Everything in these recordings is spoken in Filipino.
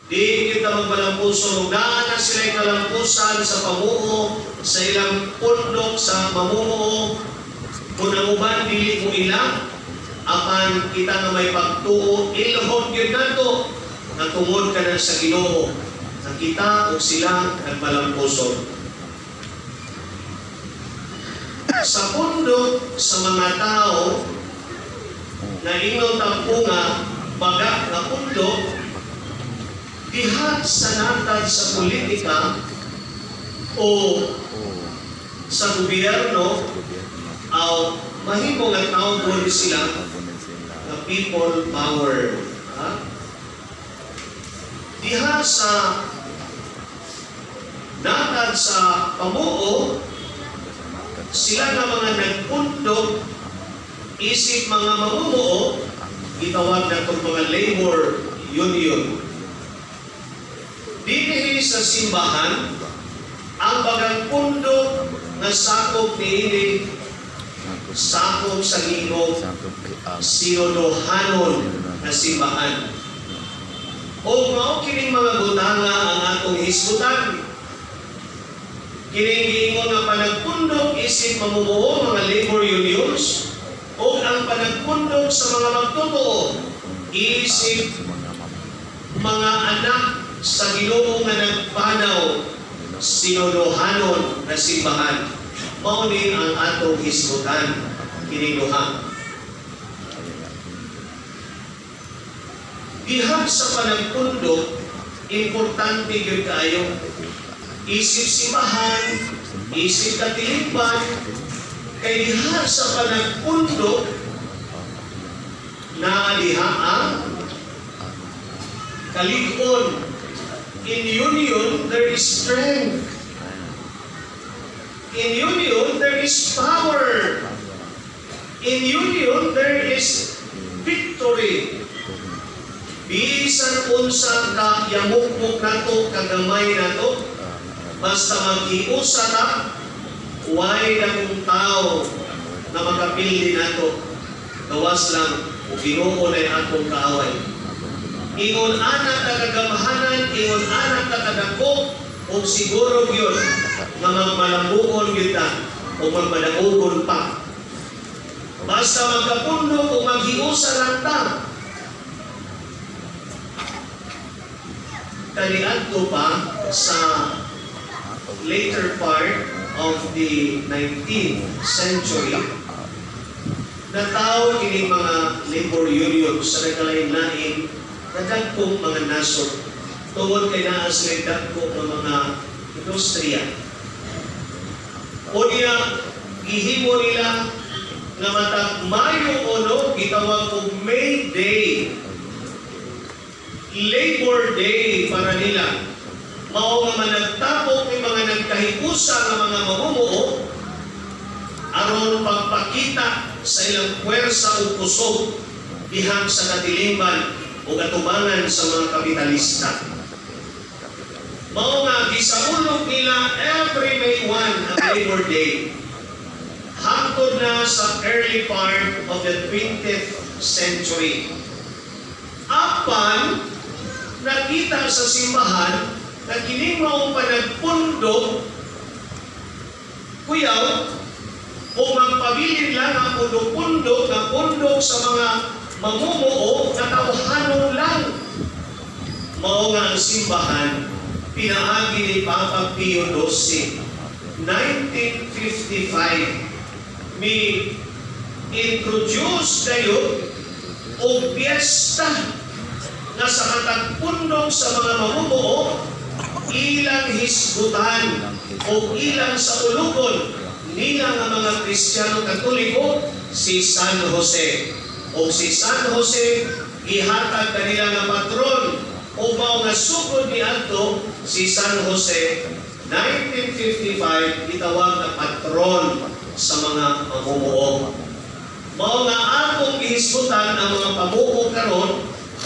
Di kita magmalampuson. Daan na sila'y kalampusan sa pamuo, sa ilang pundok, sa mamumuo. Kung ang uban, dili mo ilang, apan kita nga may pagtuo, ilhog yun na to, na tungod ka na sa Ginoo. Na kita o sila nagmalampuson. Sa pundok, sa mga tao, na ingon tampunga, baga na pundok, dihat sa natad sa politika o sa gobyerno o mahimong at tawag sila na people power. Dihat sa natad sa pamuo, sila na mga nagpundok isip mga mamumuo, itawag na itong mga labor union. Dili sa simbahan, ang bagang pundok na sakop niini, sakop sa Ginoo, sinodohanon na simbahan. O mao kining mga butanga ang atong hisgutan. Kining giingon nga panagpundok isip mamumuo mga labor unions, o ang panagpundok sa mga magtotoo isip mga anak sa Ginoo nga nagpanaw, sinodohanon na simbahan. Mao ni ang atong hisgutan kining duha. Diha sa panagpundok, importante gyud kaayo isip simbahan, isip katilingban, kay diha sa panagpundok na diha ang kalig-on. In union, there is strength. In union, there is power. In union, there is victory. Bisan unsa ka yamukmok nato, kagamay nato, basta mag-iusa na, way na kung tao na makapildi nato, gawas lang, o Ginoo na atong kaaway. Ingon anak na kagamahanan, ingon anak na kadako, o siguro yun, na magmalambuon kita, o magmadagugon pa. Basta magkapundok o maghiusa lang ta. Kaniadto pa sa later part of the 19th century, natawag ini mga labor union sa nagkalain-lain nadagkong mga nasod tungod kay naa sila dagko ng mga industriya. O niya, gihimo nila nga matag Mayo 1, gitawag og May Day, Labor Day para nila. Mao nga managtapok ng mga nagkahiusa ng mga mamumuo aron pagpakita sa ilang puwersa o kusog dihang sa katilingban o katubangan sa mga kapitalista. Mao nga gisaulog nila every May 1 ang Labor Day. Hangtod na sa early part of the 20th century. Apan, nakita sa simbahan na kining maong panagpundok, kuyaw, o magpabilin lang ang pundok-pundok na pundok sa mga mamumuo na tauhanon lang. Mao nga ang simbahan, pinaagi ni Papa Pio XII, 1955, may introduce kayo o piyesta na sa katagpundok sa mga mamumuo, ilang hisgutan o ilang sa ulugon nila nga mga Kristiyano Katoliko, si San Jose. O si San Jose, ihatag kanila nga patron o mao nga sugod ni adto si San Jose, 1955, itawag na patron sa mga mamumuo. Mao nga atong gihisgutan ang mga pamuo karon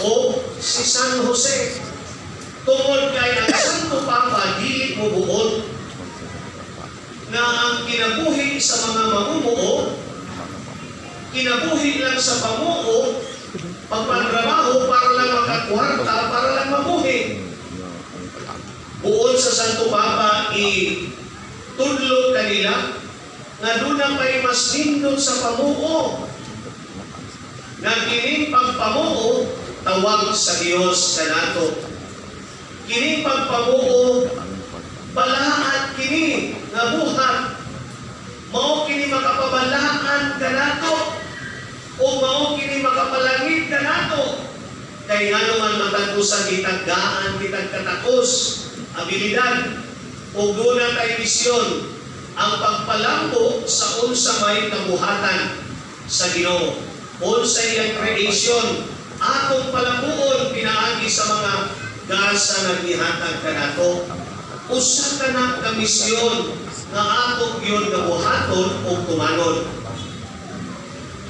o si San Jose. Tungod kay ang Santo Papa dili mo buot na ang kinabuhi sa mga mamumuo, kinabuhi lang sa pamuo, pagpatrabaho para lang makakwarta, para lang mabuhi. kanila nga doon na may mas nindot sa pamuo. Nga kining pagpamuo, tawag sa Dios kanato. Kining pagpamuo, balaat kini nga buhat. Mao kini makapabalaan kanato o mao kini makapalangit kanato. Kay nga naman matagusan kitag gaan, kitag katakos, abilidad, o guna kay misyon, ang pagpalambo sa unsa may kabuhatan sa Ginoo. Unsa iyang creation, atong palambuon pinaagi sa mga gasa nga gihatag kanato. Usa ka na ka misyon nga atong yun kabuhaton o tumanon.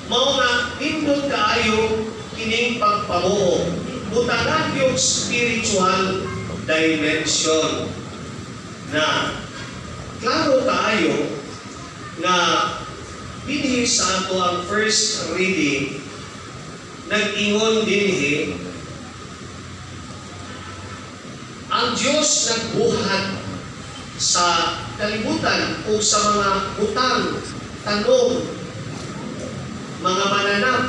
Mao nga nindot kaayo kining pagpamuo. Butangan yung spiritual dimension na klaro tayo na dinhi sa ato ang first reading nag-ingon dinhi ang Diyos nagbuhat sa kalibutan o sa mga butang, tanong, mga mananap,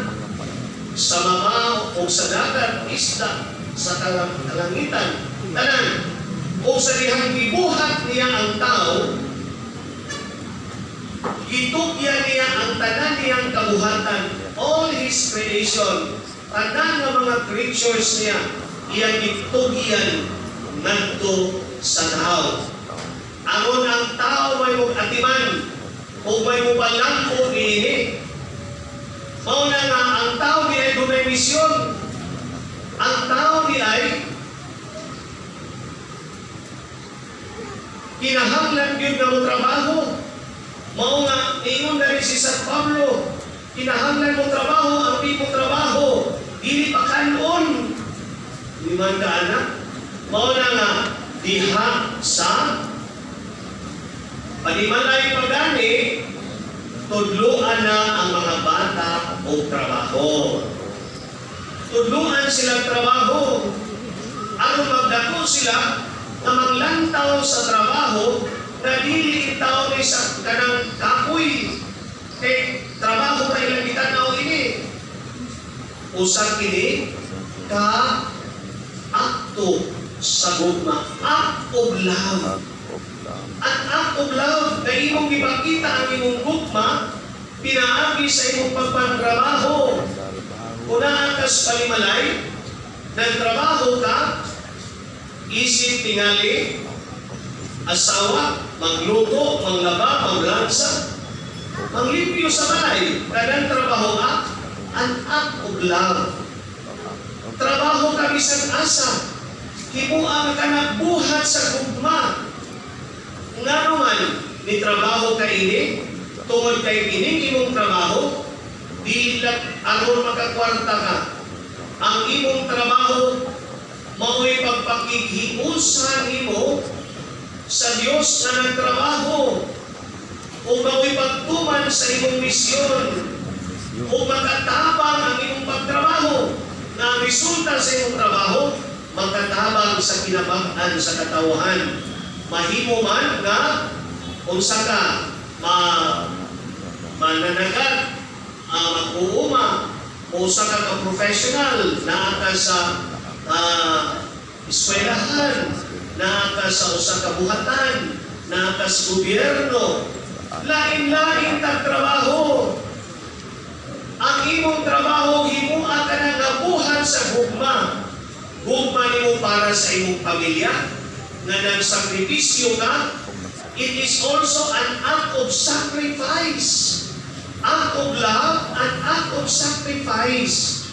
sa mamaw o sa dagat, isda, sa kalangitan, tanan, o sa dihang gibuhat niya ang tao, gitukya niya ang tanan niyang kabuhatan, all His creation, tanan ng mga creatures niya, iyang gitugyan ngadto sa tao. Aron ang tao may atiman o may mubalangko niini. Mao na nga ang tao ni ay dunay misyon. Ang tao ni ay kinahanglan gyud nga mo trabaho. Mao nga ingon na rin si San Pablo, kinahanglan mo trabaho, ang di mo trabaho dili pa kanon. Liman ka anak. Mao na nga diha sa panimalay pagani, tudluan na ang mga bata o trabaho. Tudluan silang trabaho. Aron magdako sila na maglantaw sa trabaho na dili tao ni sa kanang kapoy. Kay trabaho na ilang itanaw ini. Usag kini ka akto sa gugma. Act of love. Ang act of love na imong ipakita ang imong gugma, pinaagi sa imong pagpantrabaho. Unaan kas palimalay, nagtrabaho ka, isip tingali, asawa, magluto, manglaba, manglansa, manglipyo sa balay, kanang trabaho an act of love. Trabaho ka bisan asa, himuang ka nagbuhat sa gugma. Nga naman, ni trabaho ka ini, tungod kay kining imong trabaho, di aron makakwarta ka. Ang imong trabaho, mao'y pagpakikhiusan imo sa Diyos na nagtrabaho, o mao'y pagtuman sa imong misyon, o makatabang ang imong pagtrabaho, na ang resulta sa imong trabaho, makatabang sa kinabag-an sa katawhan. Mahimo man nga unsa ka mananagat, mag-uuma, usa ka professional, naa ka sa eskwelahan, naa ka sa usa ka buhatan, naa ka sa gobyerno, lain-lain tag trabaho. Ang imong trabaho himua ka na nabuhat sa gugma. Gugma nimo para sa imong pamilya, na nagsakripisyo ka. It is also an act of sacrifice. Act of love, an act of sacrifice.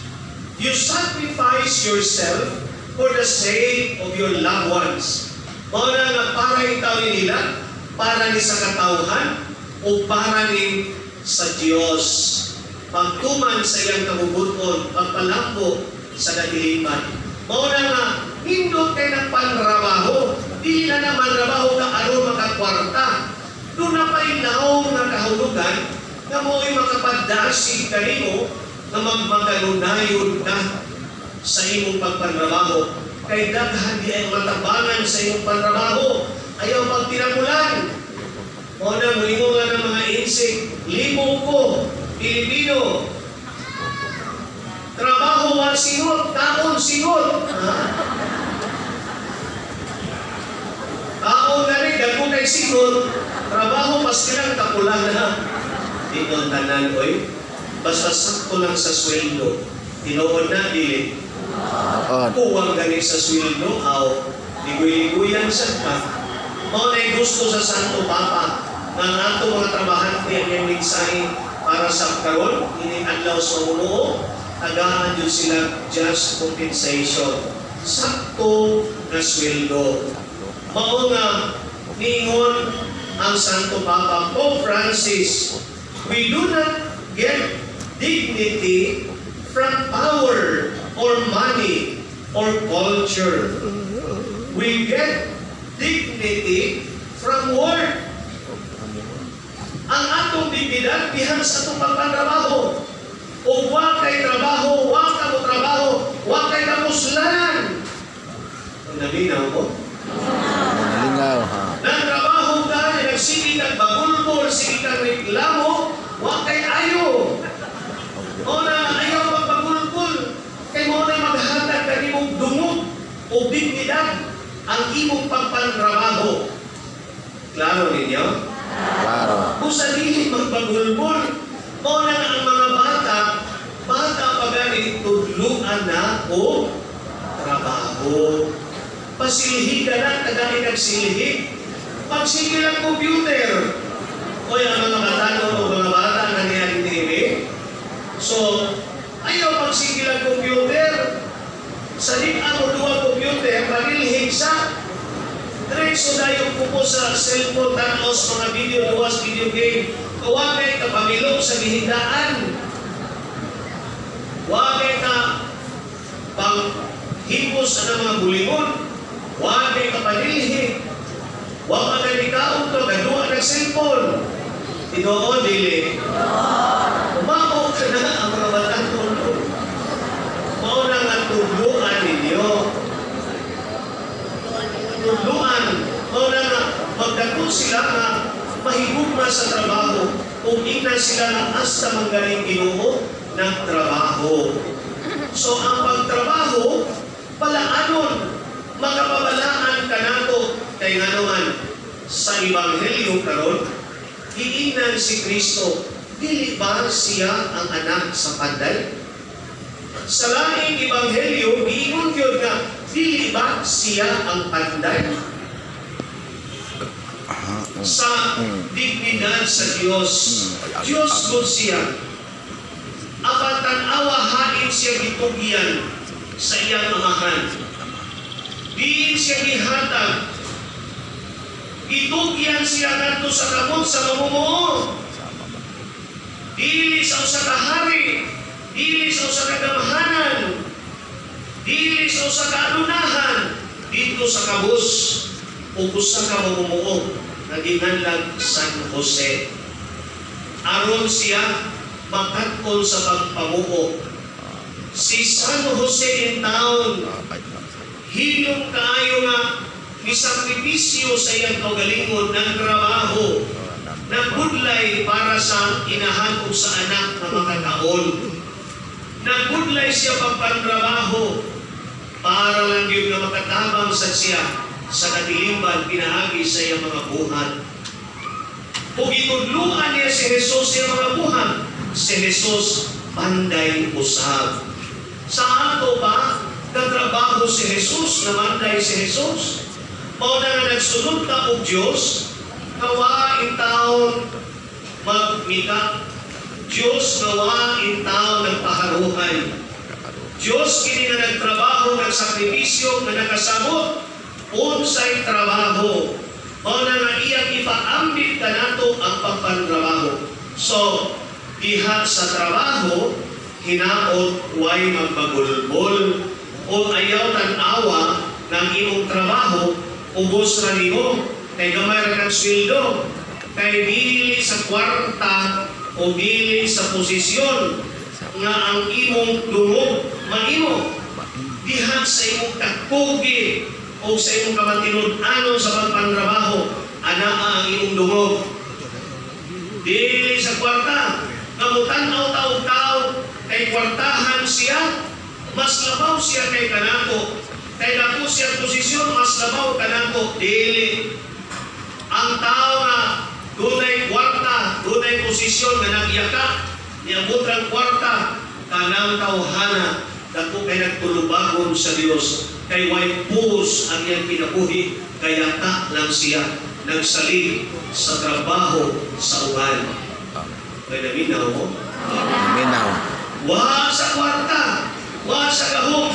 You sacrifice yourself for the sake of your loved ones. Mauna nga para itaw nila, para ni sa katawhan, o para ni sa Diyos. Pagtuman sa iyang kabubuton, pagpalambo sa kadiliman. Mauna nga, hindot kay nagpanrabaho, di na naman rabaho ka aron makakwarta. Doon na painaw nga kahulugan na mo'y makapadasig kanimo na magmagalunayon ka sa imong pagpanrabaho. Kay daghan di ay matabangan sa imong panrabaho, ayaw pagtinamulan. O na, mo nga ng mga insik, libo ko, Pilipino. Trabaho wa singot, kaon singot. Kaon na rin, dagko kay singot, trabaho pas kilang kapulang na. Dito ang tanan, oy, basta sakto lang sa sweldo. Tinood na, dili. Kuwang gani sa sweldo, aw, ligoy-ligoyan sa pa. Mga na gusto sa Santo Papa, na nato mga trabahante ang yung mensahe para sa karon, ini adlaw sa uno, tagaan yun sila just compensation. Sakto na sweldo. Mao nga, ningon ang Santo Papa Pope Francis, we do not get dignity from power or money or culture. We get dignity from work. Ang atong dignidad dihan sa atong pagpatrabaho. O wa kay trabaho, wa ka mo trabaho, wa kay kamuslanan. Ang naminaw mo? Nalingaw, ha? Nagtrabaho ka, nagsige kang bagulbol, sige kang reklamo, wa kay ayo. O na ayaw magpagulbol, kay mo na maghatag ka imong dungog o dignidad ang imong pagpantrabaho. Klaro ninyo? Klaro. Kung sa dili magpagulbol, o na ang mga bata pa gani, tudluan na o trabaho. Pasilhi ka na, tagay nagsilhi. Pagsili lang computer. O yung mga bata o mga bata na niyaling TV. So, ayaw pagsili lang computer. Sa rin mo duwa computer, marilhig sa diretso dahil po sa cellphone, tanos, mga video, duwas, video game. Kawagay ka pamilog sa gihindaan. Wagay ka panghipos sa mga bulingon. Wagay ka panilhi. Wag magalikaon to, gaduwa ng cellphone. Tinoon, dili. Umako ka na ang mga batang tulo. Mauna nga tuluan ninyo. Tuluan. Mauna nga magdato sila na mahigugma sa trabaho kung ina sila na hasta manggaling Ginoo ng trabaho. So ang pagtrabaho, palaanon, makapabalaan ka nato kay nga naman sa Ebanghelyo karon, giingnan si Kristo, dili ba siya ang anak sa panday? Sa laing Ebanghelyo, giingon gyud nga, dili ba siya ang panday? Sa dignidad sa Diyos. Diyos po siya. Apat tanawa hain siya gitugyan sa iyang amahan. Diin siya gihatag. Gitugyan siya ngadto sa kamot sa mamumuo. Dili sa usa ka hari, dili sa usa ka gamahanan, dili sa usa ka alunahan, dito sa kabus o usa ka mamumuo. Naginganlag San Jose. Aron siya makatkol sa pagpamuo. Si San Jose in town, hilong kaayo nga misakripisyo sa iyang kaugalingon ng trabaho, nagudlay para sa inahan o sa anak na makakaon. Nagudlay siya pagpantrabaho para lang yun na makatabang sa siya sa katilimban pinaagi sa iyang mga buhat. Kung itudluan niya si Jesus sa iyang mga buhat, si Jesus panday usab. Sa ato ba, katrabaho si Jesus, namanday si Jesus? Mauna nga nagsunod ka o Diyos, kawain taon magmika. Diyos kawain taon nagpaharuhay. Diyos kini nga nagtrabaho, nagsakripisyo, na nakasabot, unsay trabaho. Mauna nga iyang ipaambit ka nato ang pagpantrabaho. So, diha sa trabaho, hinaot way magpagulbol o ayaw tanawa ng imong trabaho, ubos ra nimo, kay gamay ra ng sweldo, kay dili sa kwarta o dili sa posisyon nga ang imong dungog maimo. Diha sa imong kakugi o sa imong kamatinud-anon sa pagpantrabaho, anaa ang imong dungog. Dili sa kwarta. Kamutan-aw tao kay kwartahan siya, mas labaw siya kay kanako. Kay dako siya posisyon, mas labaw kanako. Dili. Ang tao nga dunay kwarta, dunay posisyon nga nagyaka, niabot ang kwarta, kanang tawhana, dako kay nagtulubagon sa Dios. Kay way puos ang iyang kinabuhi, kaya ta lang siya nagsalig sa trabaho sa uban. Kaya naminaw mo? Minaw. Wa sa kwarta, wa sa gahom,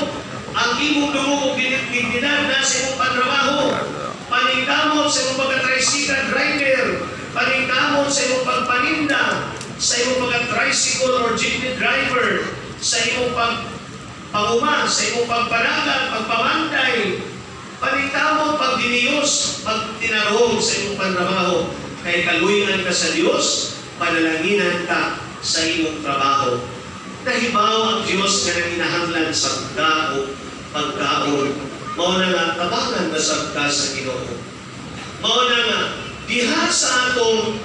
ang imong dumugog ginitinan na sa imong panrabaho. Paningkamot sa imong pagka-tricycle driver, paningkamot sa imong pagpaninda, sa imong pagka-tricycle or jeepney driver, sa imong panguma, sa imong pagpanagat, pagpamanday, paningkamot, pagdiniyos, pagtinarong sa imong panrabaho. Kay kaluyan ka sa Dios, panalanginan ka sa imong trabaho. Nahibaw ang Diyos nga nanginahanglan sa dao, pagkaon. Mao na nga, tabangan na sa Ginoo. Mao na nga, diha sa atong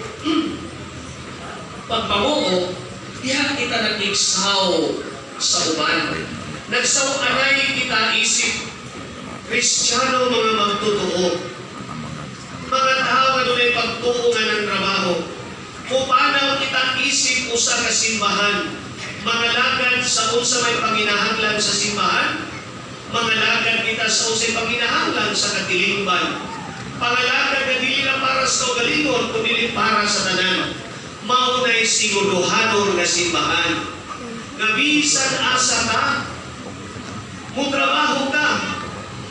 pagpamuo, diha kita nag-igsaw sa uban. Nagsaw-anay kita isip, Kristiyano mga magtotoo. Mga tao nga doon pagtuo nga ng trabaho. Kupanaw kita isip usa ka simbahan. Mga lagad sa unsa may panginahanglan sa simbahan, mga lagad kita sa unsay panginahanglan sa katilingban. Pangalagad na dili na para sa kaugalingon, kundi para sa tanan. Maunay siguruhanon nga simbahan. Nga bisan asa ka, mutrabaho ka.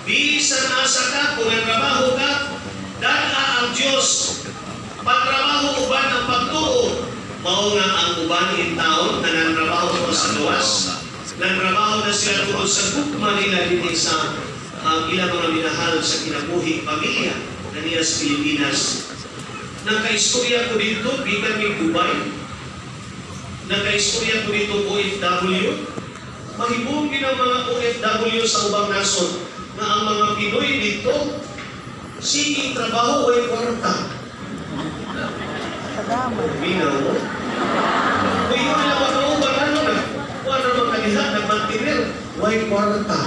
Bisan asa ka, kung nagtrabaho ka, dala ang Diyos. Pagtrabaho uban ang pagtuo. Mao nga ang uban in taon na nagtrabaho ko sa luwas. Nagtrabaho na sila tungkol sa gugma nila din sa ilang mga minahal sa kinabuhi pamilya na niya sa Pilipinas. Nagka-istorya ko dito, bigan ni Dubai. Nagka-istorya ko dito OFW. Mahibong ang mga OFW sa ubang nason na ang mga Pinoy dito, sige trabaho ay kwarta. Minaw mo? Kung yun nila makauban, ano na? Kung ano mga kanihan, nagmantinir, way kwarta.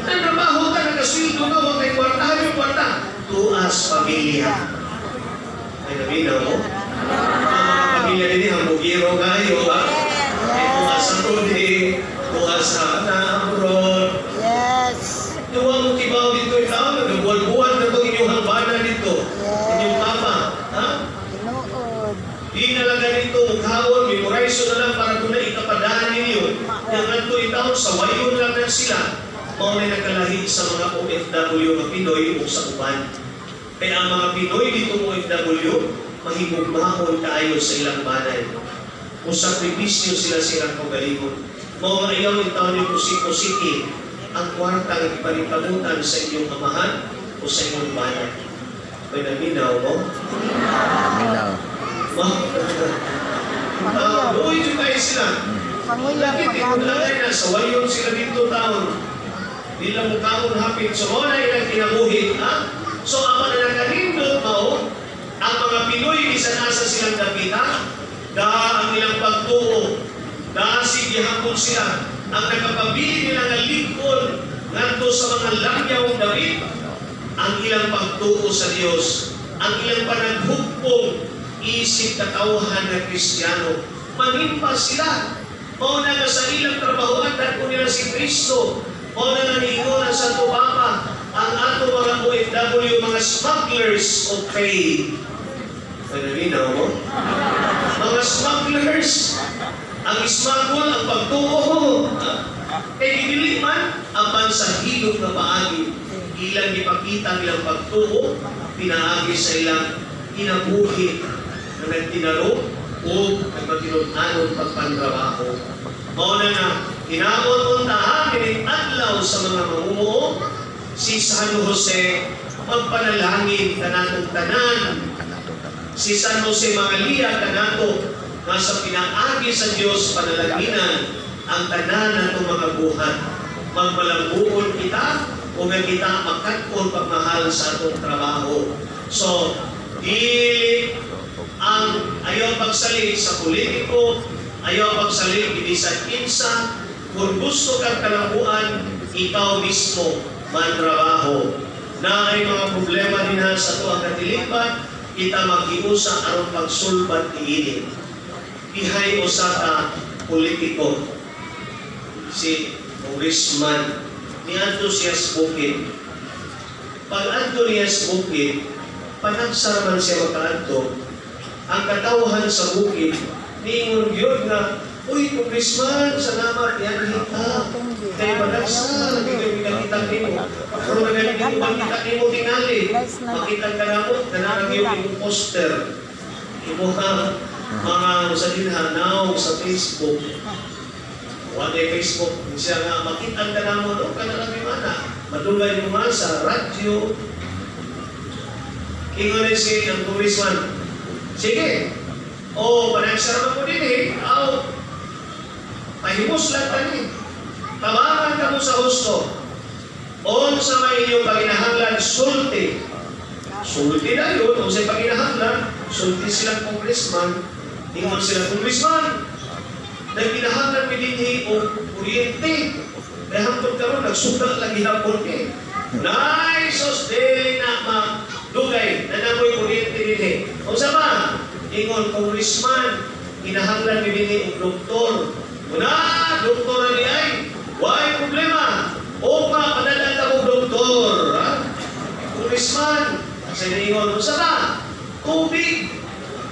Nagtrabaho ka, nagkasildo ka, huwag may kwarta, yung kwarta. Tuas pamilya. Ay naminaw mo? Ang pamilya din, ang bugiro kayo, ha? Ay tuas sa tuli, tuas sa abroad. Yes. Tuwa mo kibaw dito ikaw, nagbuwan-buwan na itong inyong hangbanan dito. Inyong papa, ha? Tinuod. Di nalaga nito mukhawon, memorize na lang para kung na ikapadaan ninyo. Yung nanto itaw, sa wayon lang na sila. Mao na nakalahi sa mga OFW na Pinoy o sa uban. Kaya ang mga Pinoy dito OFW, mahimugmahon kaayo sa ilang banay. O sakripisyo sila silang kagalingon. Mao nga iyaw itaw niyo kusik-kusiki ang kwarta ng ipanitabutan sa inyong amahan o sa inyong banay. May naminaw mo? Minaw. Buhay dyan tayo sila. Panguyang Bakit pagamit. na sa wayon sila dito taon? Di lang mukhaon hapit. So, wala ilang kinabuhi. So, ang mga nakanindot mo, ang mga Pinoy, isa nasa silang dapita, ang ilang pagtuo, sige hapon sila, ang nakapabili nila ng lingkod, nganto sa mga langyaw David, ang ilang pagtuo sa Diyos, ang ilang panaghugpong, isip katauhan ng Kristiyano. Manimpa sila. Mao na nga sa ilang trabahoan, dahil nila si Kristo. Mao na nga niingon ang Santo Papa, ang ato mga OFW, mga smugglers of faith. Panaminaw mo? Mga smugglers. Ang smuggle, ang pagtuo. Kaya ibili man, apan sa hilog na paagi, ilang ipakita nilang pagtuo, pinaagi sa ilang inabuhi na nagtinaro o nagpatinunanon pagpantrabaho. Mao na nga, tinaon-untahan adlaw sa mga mamumuo, si San Jose magpanalangin kanatong tanan. Si San Jose Mangalia kanato nasa pinaagi sa Dios panalanginan ang tanan natong mga buhat. Magmalambuon kita o nga kita makatkon pagmahal sa atong trabaho. So, dili ang ayaw pagsalit sa politiko, ayaw pagsalit ibisan kinsa. Kung gusto kang kalabuan, ikaw mismo mantrabaho. Na ay mga problema din sa ito ang katilipan, kita maghiusa aron pagsulbat iinit. Ihay usata politiko. Si congressman ni Anto siya bukid. Pag Anto niya bukid, panagsaraman siya makaanto, ang katawhan sa bukid, niingon yun na, uy, congressman, salamat, yan kita. Kaya panagsa, hindi kami kakita mo. Pero nagaling mo, makita mo tingali. Makita ka na mo, kanarang yung poster. Imo ka, mga sa dinhanaw sa Facebook. One day Facebook, siya nga, makita ka na mo, no? Kanarang yung mana. Madugay mo nga sa radyo. Ingon si ang congressman, sige, panagsaraman mo din eh, pahimos lang tani. Tawagan ka mo sa husto. Sa may inyong paginahanglan, sulti. Sulti na yun. O sa paginahanglan, sulti silang congressman. Ingon silang congressman. Nagkinahanglan mi dinhi o kuryente. Kaya hangtod karon nagsugal lagi hapon eh. Sos dili na madugay na namoy kuryente dinhi. O sa ba? Ingon congressman, kinahanglan mi dinhi og doktor. Doktor ni ay, why problema? O pa, padalan ka mong doktor. Congressman, sa ingon, sa ba? Tubig.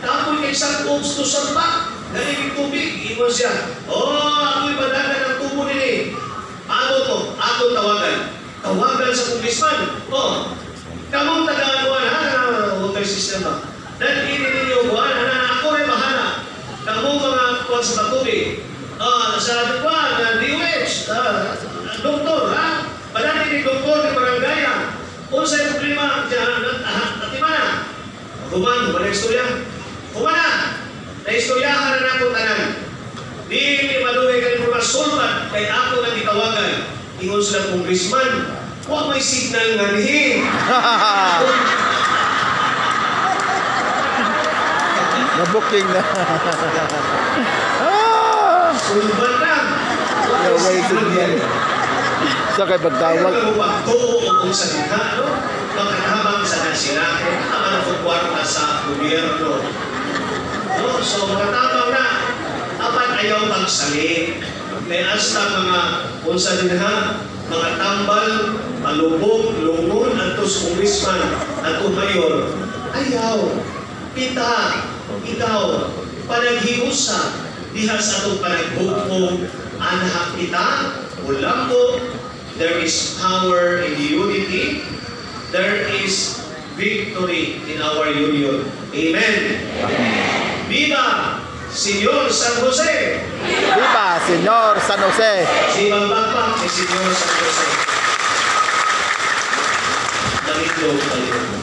Kapoy kay isang tubs to sarpa. Galing tubig. Ingon siya, ako'y padalan ng tubo nili. Ako tawagan. Tawagan sa congressman. Kamong tagaan water system ba? Dan ini ninyo buwan, ako rin bahala. Kamong mga kuwan sa tubig. Sa kuwan, DOH, doktor, padali ni doktor ni barangay. Kung sa'yo problema, natimana. Human na istorya. Na-istoryahan na ako tanan. Di malugay ka rin mga sulbat, kay ako nang itawagan. Ingon sila congressman, huwag may signal nga nihin. Na-booking na. Sulbat na. May signal. Sa kay pagtawag. Kaya magtuo kung sa kita, magkahabang sa nasinake, ang kwarta sa gobyerno. So, magkatabang na, apat ayaw magsalit. Kaya hasta mga unsa din mga tambal, malubog, lungon, atos congressman, ato mayor, ayaw, ikaw, panaghiusa, diha sa atong panaghukong, anak kita, ulambo, there is power in the unity, there is victory in our union. Amen. Viva Señor San Jose! Viva Señor San Jose! Si Bambang ni Señor San Jose. Nalito tayo.